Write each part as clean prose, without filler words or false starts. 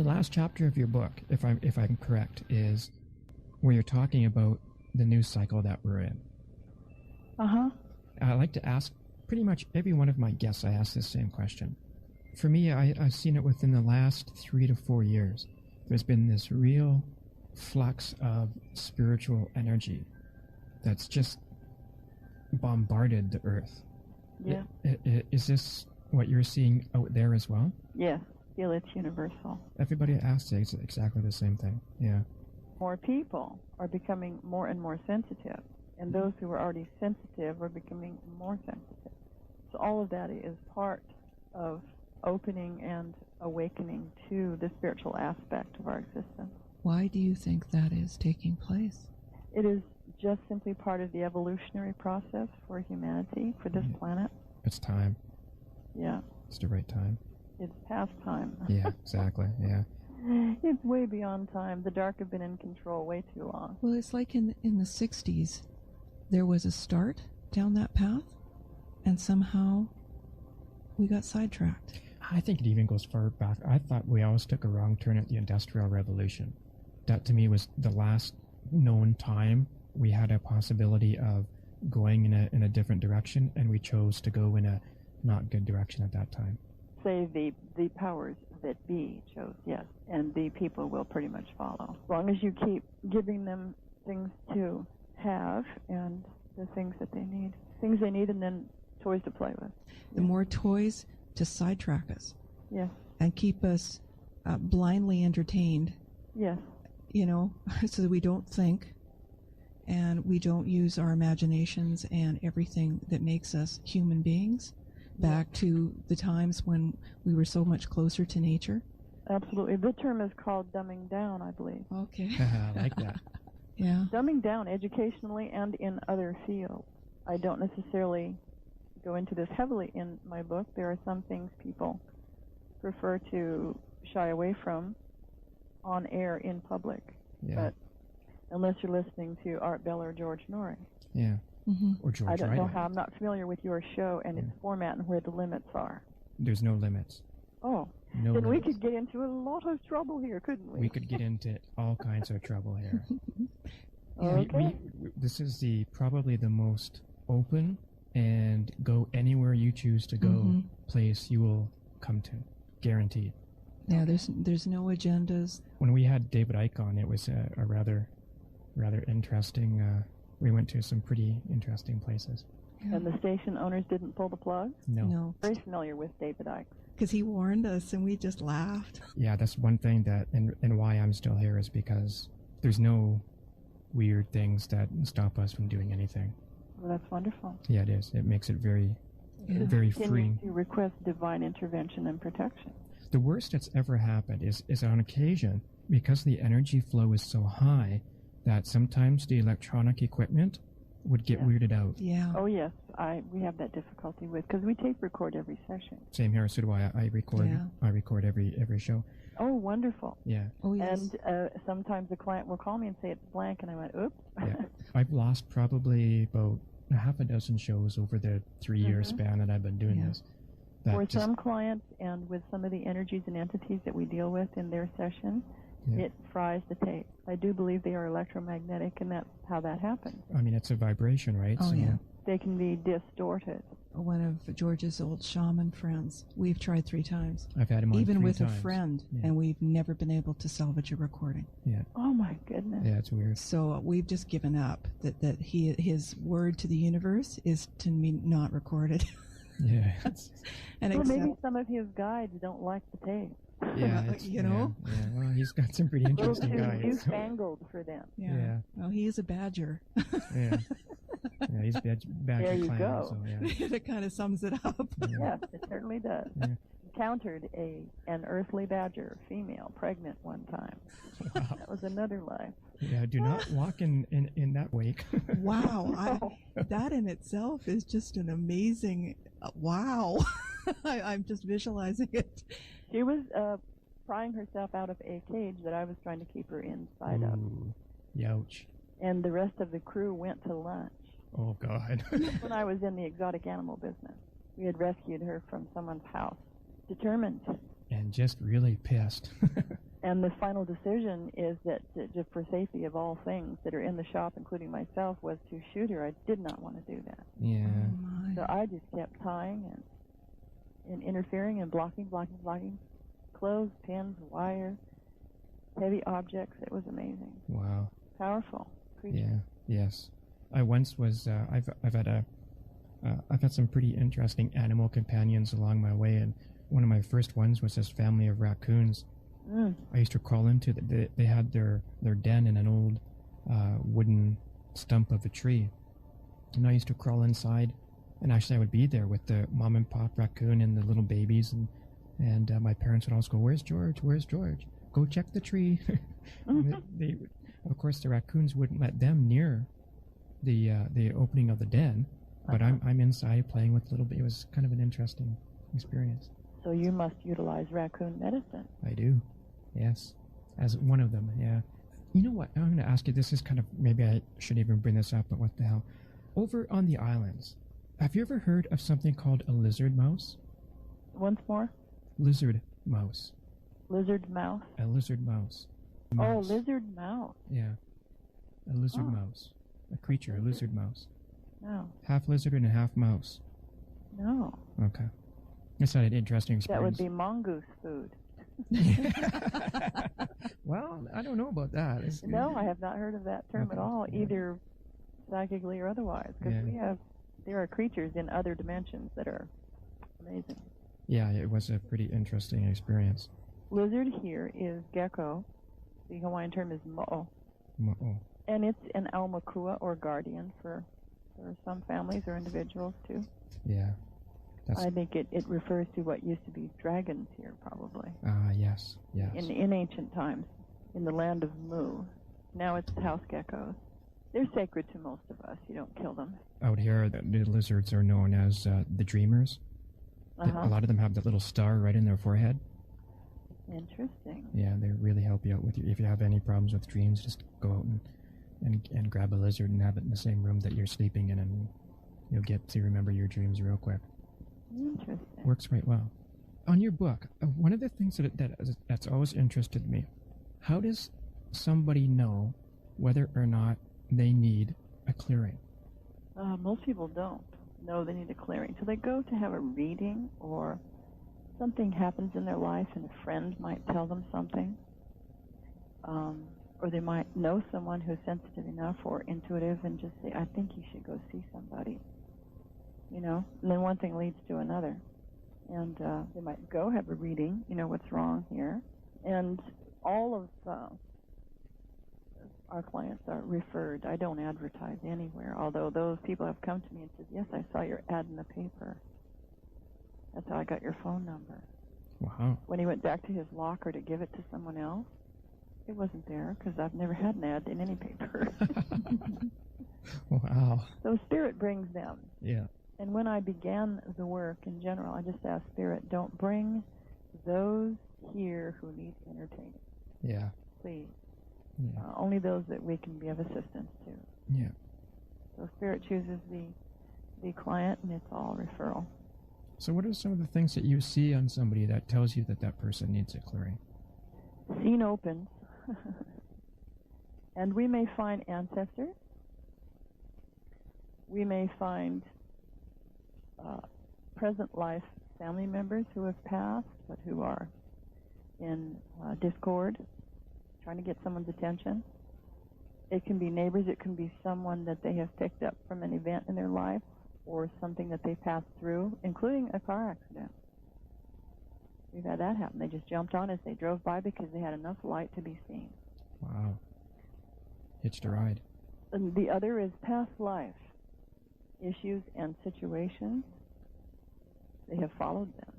The last chapter of your book, if I'm correct, is where you're talking about the news cycle that we're in. I like to ask pretty much every one of my guests, I ask this same question. For me, I've seen it within the last 3 to 4 years. There's been this real flux of spiritual energy that's just bombarded the earth. Yeah. Is this what you're seeing out there as well? Yes. Feel it's universal. Everybody asks exactly the same thing. Yeah. More people are becoming more and more sensitive, and those who are already sensitive are becoming more sensitive. So all of that is part of opening and awakening to the spiritual aspect of our existence. Why do you think that is taking place? It is just simply part of the evolutionary process for humanity, for this planet. It's time. Yeah. It's the right time. It's past time. Yeah, exactly. Yeah. It's way beyond time. The dark have been in control way too long. Well, it's like in the 60s, there was a start down that path, and somehow we got sidetracked. I think it even goes far back. I thought we always took a wrong turn at the Industrial Revolution. That to me was the last known time we had a possibility of going in a different direction, and we chose to go in a not good direction at that time. Say the powers that be chose, yes, and the people will pretty much follow. As long as you keep giving them things to have and the things that they need. Things they need and then toys to play with. The more toys to sidetrack us. Yes. And keep us blindly entertained. Yes. You know, so that we don't think and we don't use our imaginations and everything that makes us human beings back to the times when we were so much closer to nature. Absolutely. The term is called dumbing down, I believe. Okay. I like that. Yeah. Dumbing down educationally and in other fields. I don't necessarily go into this heavily in my book. There are some things people prefer to shy away from on air in public. Yeah. But unless you're listening to Art Bell or George Norrie. Yeah. Mm-hmm. Or George I don't Rideout. know how. I'm not familiar with your show and its format and where the limits are. There's no limits. Oh. No then limits. we could get into a lot of trouble here, couldn't we? We could get into all kinds of trouble here. Okay. This is probably the most open and go anywhere you choose to go place you will come to. Guaranteed. Yeah, there's no agendas. When we had David Icke on, it was a rather interesting. We went to some pretty interesting places. Yeah. And the station owners didn't pull the plug? No. Very familiar with David Icke. Because he warned us and we just laughed. Yeah, that's one thing that, and why I'm still here is because there's no weird things that stop us from doing anything. Well, that's wonderful. Yeah, it is. It makes it very Continue freeing. to request divine intervention and protection. The worst that's ever happened is on occasion, because the energy flow is so high, that sometimes the electronic equipment would get weirded out. Yeah. Oh, yes. We have that difficulty with, because we tape record every session. Same here, so do I. I record every show. Oh, wonderful. Yeah. Oh, yes. And sometimes the client will call me and say it's blank, and I went, oops. Yeah. I've lost probably about a half a dozen shows over the 3-year span that I've been doing this. For some clients and with some of the energies and entities that we deal with in their session, it fries the tape. I do believe they are electromagnetic, and that's how that happens. I mean, it's a vibration, right? Oh, yeah. They can be distorted. One of George's old shaman friends, we've tried 3 times. I've had him on even 3 with times. A friend, Yeah. and we've never been able to salvage a recording. Yeah. Oh, my goodness. Yeah, it's weird. So we've just given up that his word to the universe is to be not recorded. Yeah. And well, maybe some of his guides don't like the tape. Yeah, you know? Yeah, well, he's got some pretty interesting A little too guys. newfangled for them. Yeah. Well, he is a badger. Yeah. Yeah, he's badger There you clan, go. so yeah. That kind of sums it up. Yes, it certainly does. Yeah. Encountered an earthly badger, female, pregnant one time. Wow. That was another life. Yeah, do not walk in that wake. Wow. That in itself is just an amazing, wow. I'm just visualizing it. She was prying herself out of a cage that I was trying to keep her inside of. Youch. And the rest of the crew went to lunch. Oh, God. When I was in the exotic animal business, we had rescued her from someone's house. Determined. And just really pissed. And the final decision is that, just for safety of all things that are in the shop, including myself, was to shoot her. I did not want to do that. Yeah. Oh my. So I just kept tying and interfering and blocking, clothes, pins, wire, heavy objects. It was amazing. Wow. Powerful creature. Yeah. Yes. I once was. I've had some pretty interesting animal companions along my way, and one of my first ones was this family of raccoons. I used to crawl into they had their den in an old wooden stump of a tree, and I used to crawl inside, and actually I would be there with the mom and pop raccoon and the little babies, and my parents would always go, "Where's George? Where's George? Go check the tree." they, of course, the raccoons wouldn't let them near the opening of the den, but I'm inside playing with little. It was kind of an interesting experience. So you must utilize raccoon medicine. I do, yes, as one of them. Yeah. You know what? I'm going to ask you. This is kind of, maybe I shouldn't even bring this up, but what the hell? Over on the islands, have you ever heard of something called a lizard mouse? Once more? Lizard mouse. Lizard mouse? A lizard mouse. Oh, lizard mouse. Yeah. A lizard mouse. A creature, a lizard mouse. No. Half lizard and a half mouse. No. Okay. It's not an interesting That would experience. be mongoose food. Well, I don't know about that. No, I have not heard of that term at all, either psychically or otherwise, because there are creatures in other dimensions that are amazing. Yeah, it was a pretty interesting experience. Lizard here is gecko. The Hawaiian term is mo'o. Mo'o. And it's an aumakua, or guardian, for some families or individuals, too. Yeah. I think it refers to what used to be dragons here, probably. Yes. In ancient times, in the land of Mu. Now it's house geckos. They're sacred to most of us. You don't kill them. Out here, the lizards are known as the dreamers. A lot of them have that little star right in their forehead. Interesting. Yeah, they really help you out with if you have any problems with dreams. Just go out and grab a lizard and have it in the same room that you're sleeping in, and you'll get to remember your dreams real quick. Interesting. Works right well. On your book, one of the things that's always interested me, how does somebody know whether or not they need a clearing? Most people don't know they need a clearing. So they go to have a reading, or something happens in their life and a friend might tell them something. Or they might know someone who's sensitive enough or intuitive and just say, "I think you should go see somebody." And then one thing leads to another. And they might go have a reading, what's wrong here. And all of our clients are referred. I don't advertise anywhere, although those people have come to me and said, "Yes, I saw your ad in the paper. That's how I got your phone number." Wow. When he went back to his locker to give it to someone else, it wasn't there, because I've never had an ad in any paper. Wow. So Spirit brings them. Yeah. And when I began the work in general, I just asked Spirit, don't bring those here who need entertaining. Yeah. Please. Yeah. Only those that we can be of assistance to. Yeah. So Spirit chooses the client, and it's all referral. So what are some of the things that you see on somebody that tells you that person needs a clearing? Scene opens, and we may find ancestors. We may find present life family members who have passed, but who are in discord, trying to get someone's attention. It can be neighbors. It can be someone that they have picked up from an event in their life or something that they passed through, including a car accident. We've had that happen. They just jumped on as they drove by because they had enough light to be seen. Wow. Hitched a ride. And the other is past life issues and situations. They have followed them.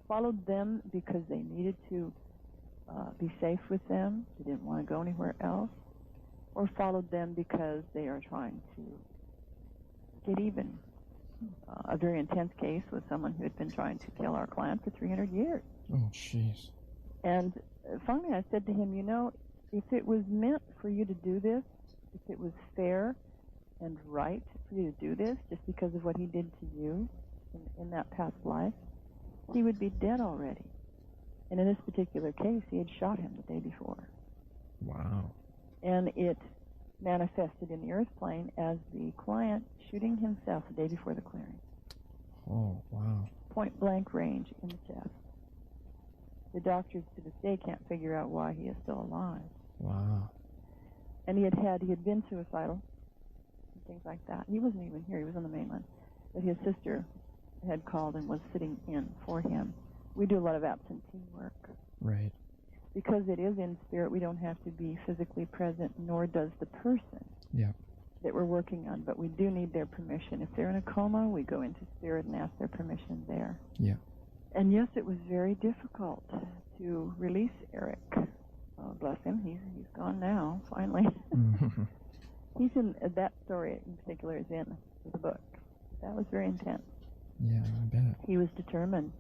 Followed them because they needed to be safe with them. They didn't want to go anywhere else. Or followed them because they are trying to get even. A very intense case with someone who had been trying to kill our client for 300 years. Oh, jeez. And finally I said to him, if it was meant for you to do this, if it was fair and right for you to do this just because of what he did to you in that past life, he would be dead already. And in this particular case, he had shot him the day before. Wow. And it manifested in the earth plane as the client shooting himself the day before the clearing. Oh, wow. Point blank range in the chest. The doctors to this day can't figure out why he is still alive. Wow. And he had been suicidal and things like that. He wasn't even here. He was on the mainland. But his sister had called and was sitting in for him. We do a lot of absentee work. Right. Because it is in spirit, we don't have to be physically present, nor does the person that we're working on. But we do need their permission. If they're in a coma, we go into spirit and ask their permission there. Yeah. And yes, it was very difficult to release Eric. Oh, bless him. He's gone now, finally. He's in, that story in particular is in the book. That was very intense. Yeah, I bet. He was determined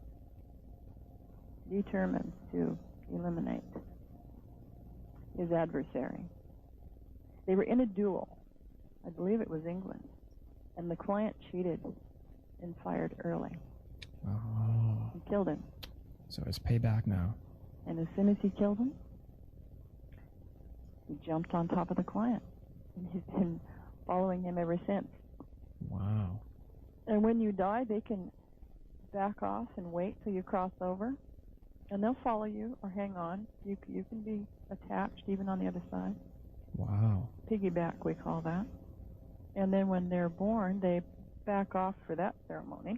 to eliminate his adversary. They were in a duel. I believe it was England. And the client cheated and fired early. Oh. He killed him. So it's payback now. And as soon as he killed him, he jumped on top of the client. And he's been following him ever since. Wow. And when you die, they can back off and wait till you cross over. And they'll follow you or hang on. You can be attached even on the other side. Wow. Piggyback, we call that. And then when they're born, they back off for that ceremony.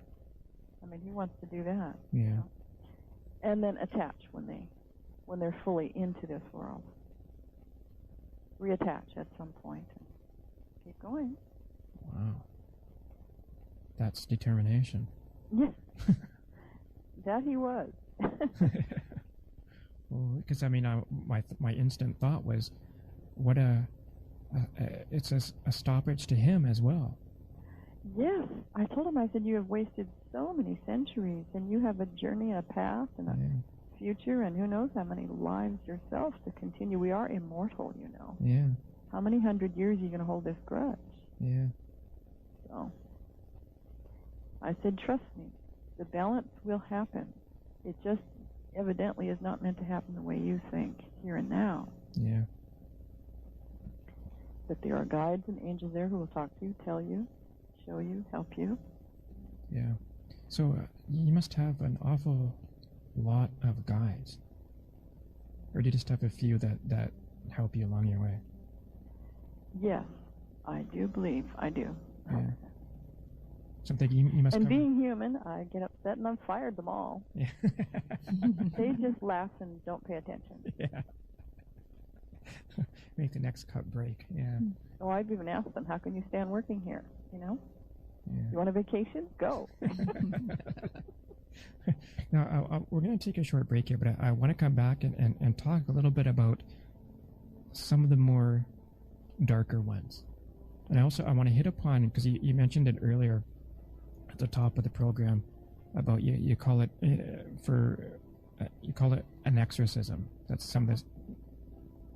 I mean, he wants to do that. Yeah. You know? And then attach when they're fully into this world. Reattach at some point. Keep going. Wow. That's determination. Yes. That he was. Well, because I mean, my instant thought was, what it's a stoppage to him as well. Yes, I told him. I said, you have wasted so many centuries, and you have a journey, a path, and a future, and who knows how many lives yourself to continue. We are immortal, you know. Yeah. How many 100 years are you going to hold this grudge? Yeah. So I said, trust me, the balance will happen. It just evidently is not meant to happen the way you think here and now. Yeah. But there are guides and angels there who will talk to you, tell you, show you, help you. Yeah. So you must have an awful lot of guides. Or do you just have a few that help you along your way? Yes, I do believe I do. Yeah. Something you must. And being human, I get upset and I've fired them all. Yeah. They just laugh and don't pay attention. Yeah. Make the next cup break. Yeah. Oh, I've even asked them, how can you stand working here? You know? Yeah. You want a vacation? Go. Now, we're going to take a short break here, but I want to come back and talk a little bit about some of the more darker ones. And I want to hit upon, because you mentioned it earlier at the top of the program, about you call it you call it an exorcism. That's some of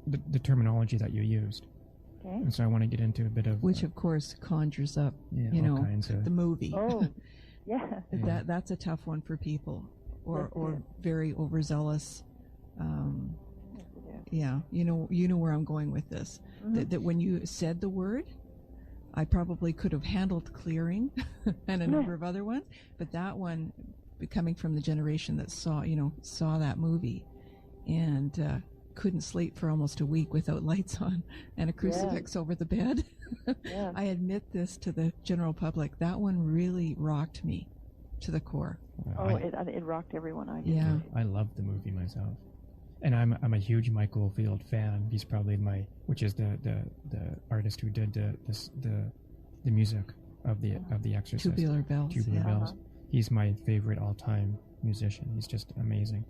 the terminology that you used. Okay. And so I want to get into a bit of Which, of course, conjures up, all kinds of, the movie. Oh, yeah. That's a tough one for people, or very overzealous. Yeah, you know where I'm going with this. Mm-hmm. That when you said the word, I probably could have handled clearing and a number of other ones, but that one, coming from the generation that saw that movie, and couldn't sleep for almost a week without lights on and a crucifix over the bed. Yeah. I admit this to the general public. That one really rocked me to the core. It rocked everyone. I did. Yeah. I love the movie myself, and I'm a huge Michael Field fan. He's probably which is the artist who did the music of the Exorcist. Tubular Bells. Tubular Bells. He's my favorite all-time musician. He's just amazing.